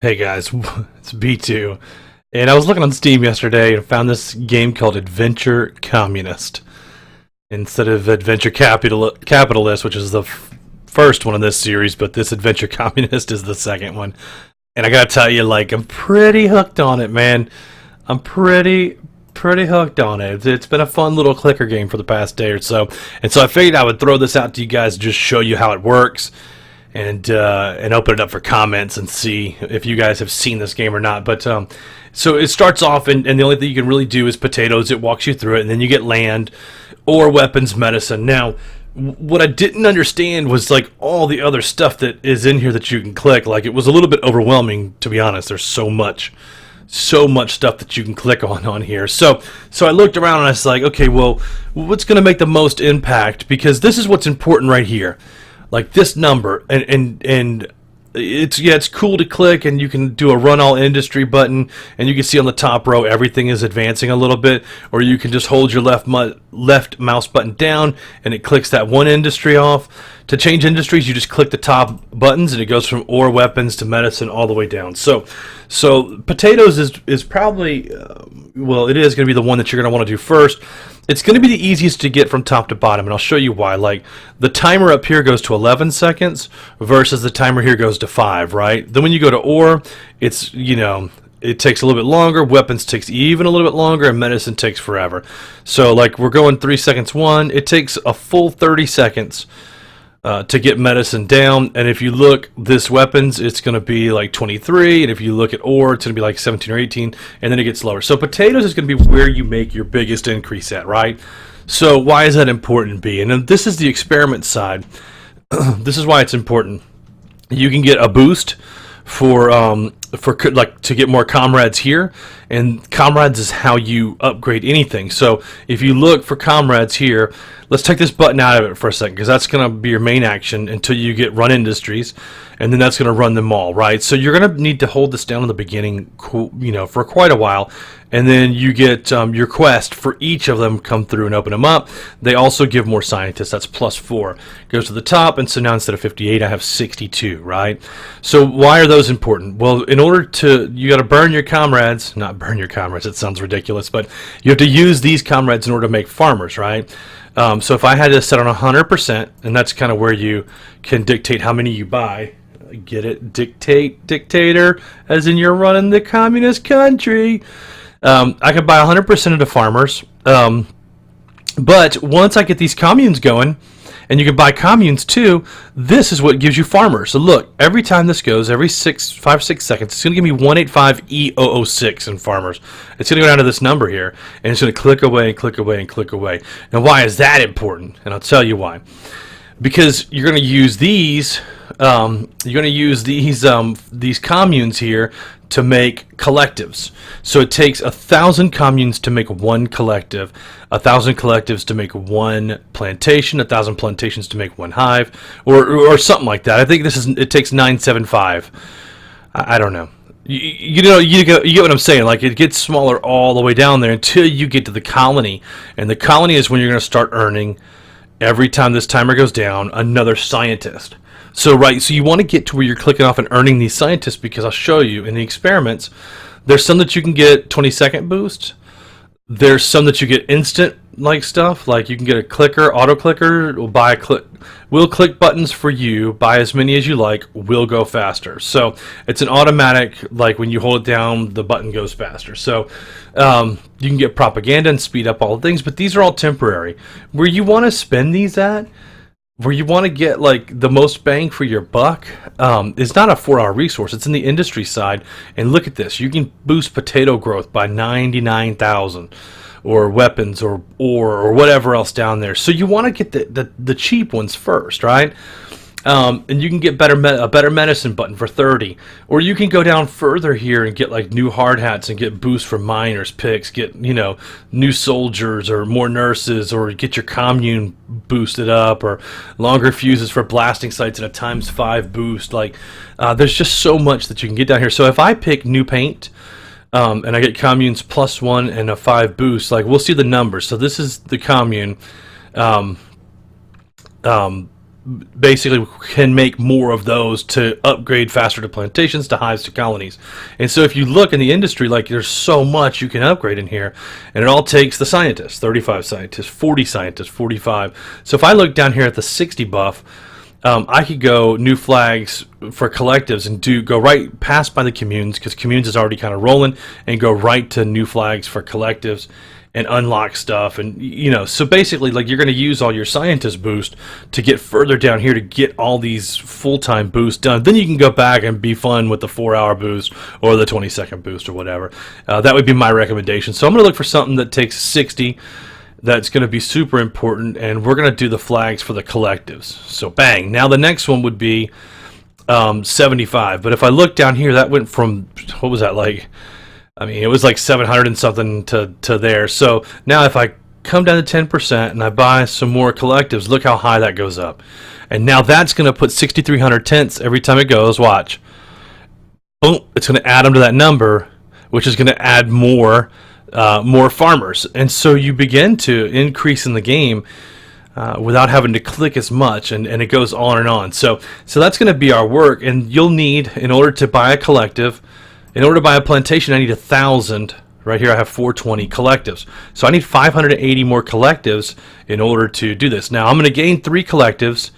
Hey guys, it's B2, and I was looking on Steam yesterday and found this game called Adventure Communist instead of Capitalist, which is the first one in this series, but this Adventure Communist is the second one. And I gotta tell you, like, I'm pretty hooked on it, man. I'm pretty hooked on it. It's been a fun little clicker game for the past day or so, and so I figured I would throw this out to you guys to just show you how it works and open it up for comments and see if you guys have seen this game or not. But so it starts off, and the only thing you can really do is potatoes. It walks you through it, and then you get land or weapons, medicine. Now, what I didn't understand was like all the other stuff that is in here that you can click. Like, it was a little bit overwhelming, to be honest. There's so much stuff that you can click on here. So I looked around and I was like, okay, well, what's going to make the most impact? Because this is what's important right here, like this number, and it's cool to click, and you can do a run all industry button, and you can see on the top row everything is advancing a little bit, or you can just hold your left mouse button down and it clicks that one industry off. To change industries, you just click the top buttons and it goes from ore, weapons to medicine all the way down. So potatoes is probably well, it is going to be the one that you're going to want to do first. It's going to be the easiest to get from top to bottom, and I'll show you why. Like, the timer up here goes to 11 seconds versus the timer here goes to 5, right? Then when you go to ore, it's, it takes a little bit longer. Weapons takes even a little bit longer, and medicine takes forever. So, like, we're going 3 seconds one. It takes a full 30 seconds to get medicine down. And if you look this weapons, it's going to be like 23, and if you look at ore, it's going to be like 17 or 18, and then it gets lower. So potatoes is going to be where you make your biggest increase at, right? So why is that important, B? And then this is the experiment side. This is why it's important. You can get a boost for like to get more comrades here, and comrades is how you upgrade anything. So if you look for comrades here, let's take this button out of it for a second, because that's going to be your main action until you get run industries, and then that's going to run them all, right? So you're going to need to hold this down in the beginning, for quite a while, and then you get your quest for each of them come through and open them up. They also give more scientists. That's +4. Goes to the top, and so now instead of 58, I have 62, right? So why are those important? Well, in order to, you got to burn your comrades, not burn your comrades, it sounds ridiculous, but you have to use these comrades in order to make farmers, right? So if I had this set on 100%, and that's kind of where you can dictate how many you buy. Get it? Dictator, as in you're running the communist country. I could buy 100% of the farmers. But once I get these communes going, and you can buy communes too, this is what gives you farmers. So look, every time this goes, every 6 seconds, it's going to give me 185E006 in farmers. It's going to go down to this number here, and it's going to click away and click away and click away. Now, why is that important? And I'll tell you why. Because you're going to use these, these communes here to make collectives. So it takes 1,000 communes to make one collective, 1,000 collectives to make one plantation, 1,000 plantations to make one hive, or something like that. I think it takes 975. I don't know. You get what I'm saying. Like, it gets smaller all the way down there until you get to the colony, and the colony is when you're going to start earning, every time this timer goes down, another scientist. So you want to get to where you're clicking off and earning these scientists, because I'll show you in the experiments, there's some that you can get 20-second boost. There's some that you get instant like stuff, like you can get a clicker, auto clicker, will click buttons for you, buy as many as you like, will go faster. So it's an automatic, like when you hold it down, the button goes faster. So you can get propaganda and speed up all the things, but these are all temporary. Where you want to spend these at, where you want to get like the most bang for your buck, is not a 4-hour resource. It's in the industry side. And look at this. You can boost potato growth by 99,000, or weapons, or whatever else down there. So you want to get the cheap ones first, right? And you can get a better medicine button for 30, or you can go down further here and get like new hard hats and get boosts for miners, picks, get new soldiers or more nurses, or get your commune boosted up, or longer fuses for blasting sites and a ×5 boost. Like, there's just so much that you can get down here. So if I pick new paint, and I get communes +1 and a 5 boost, like, we'll see the numbers. So this is the commune. basically can make more of those to upgrade faster to plantations, to hives, to colonies. And so if you look in the industry, like there's so much you can upgrade in here, and it all takes the scientists, 35 scientists, 40 scientists, 45. So if I look down here at the 60 buff, I could go new flags for collectives and go right past by the communes, because communes is already kind of rolling, and go right to new flags for collectives and unlock stuff. And so basically, like, you're going to use all your scientist boost to get further down here to get all these full-time boosts done. Then you can go back and be fun with the 4-hour boost or the 20-second boost or whatever. That would be my recommendation. So I'm going to look for something that takes 60. That's going to be super important, and we're going to do the flags for the collectives. So bang. Now the next one would be 75. But if I look down here, that went from, what was that like? I mean, it was like 700 and something to there. So now if I come down to 10% and I buy some more collectives, look how high that goes up. And now that's going to put 6,300 tents every time it goes. Watch. Boom. It's going to add them to that number, which is going to add more farmers. And so you begin to increase in the game without having to click as much, and it goes on and on. So that's going to be our work. And you'll need, in order to buy a collective, in order to buy a plantation, I need 1,000. Right here I have 420 collectives. So I need 580 more collectives in order to do this. Now I'm going to gain 3 collectives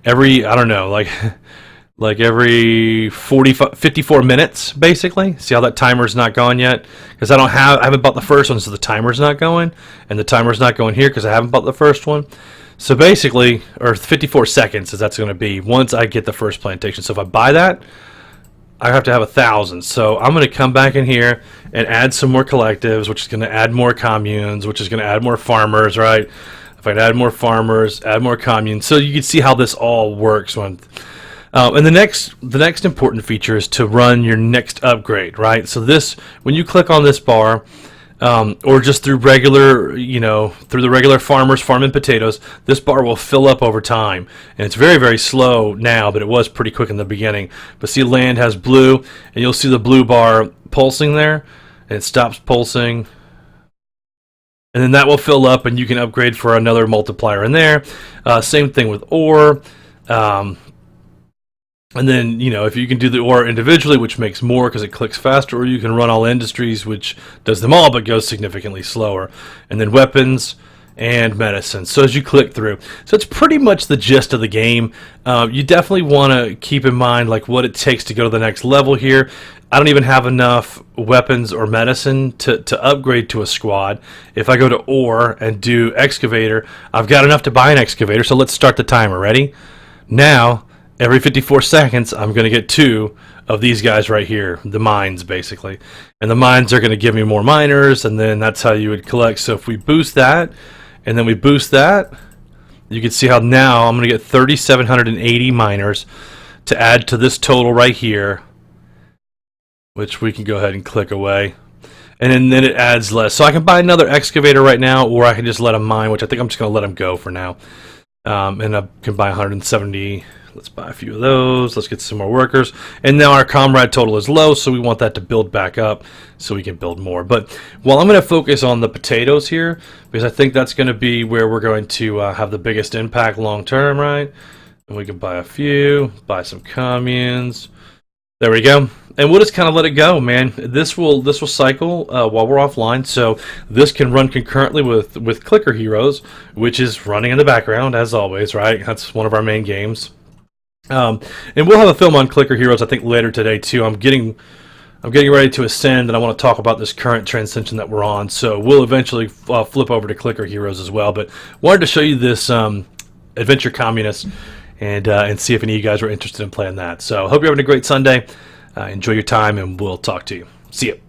every, I don't know, like every 54 minutes, basically. See how that timer's not gone yet? Because I haven't bought the first one, so the timer's not going. And the timer's not going here because I haven't bought the first one. So basically, or 54 seconds as that's going to be once I get the first plantation. So if I buy that, I have to have 1,000. So I'm going to come back in here and add some more collectives, which is going to add more communes, which is going to add more farmers, right? If I add more farmers, add more communes. So you can see how this all works. And the next important feature is to run your next upgrade, right? So this, when you click on this bar, or just through regular, through the regular farmers farming potatoes, this bar will fill up over time. And it's very, very slow now, but it was pretty quick in the beginning. But see, land has blue, and you'll see the blue bar pulsing there, and it stops pulsing. And then that will fill up, and you can upgrade for another multiplier in there. Same thing with ore. And then, if you can do the ore individually, which makes more because it clicks faster, or you can run all industries, which does them all but goes significantly slower. And then weapons and medicine. So as you click through. So it's pretty much the gist of the game. You definitely want to keep in mind like what it takes to go to the next level here. I don't even have enough weapons or medicine to upgrade to a squad. If I go to ore and do excavator, I've got enough to buy an excavator. So let's start the timer. Ready? Now, every 54 seconds, I'm going to get 2 of these guys right here, the mines, basically. And the mines are going to give me more miners, and then that's how you would collect. So if we boost that, and then we boost that, you can see how now I'm going to get 3,780 miners to add to this total right here, which we can go ahead and click away. And then it adds less. So I can buy another excavator right now, or I can just let them mine, which I think I'm just going to let them go for now. And I can buy 170. Let's buy a few of those. Let's get some more workers. And now our comrade total is low, so we want that to build back up so we can build more. But while I'm going to focus on the potatoes here, because I think that's going to be where we're going to have the biggest impact long term, right? And we can buy a few, buy some communes. There we go. And we'll just kind of let it go, man. This will cycle while we're offline, so this can run concurrently with Clicker Heroes, which is running in the background as always, right? That's one of our main games. And we'll have a film on Clicker Heroes, I think, later today too. I'm getting ready to ascend, and I want to talk about this current transition that we're on. So we'll eventually flip over to Clicker Heroes as well. But wanted to show you this Adventure Communist and see if any of you guys were interested in playing that. So hope you're having a great Sunday. Enjoy your time, and we'll talk to you. See you.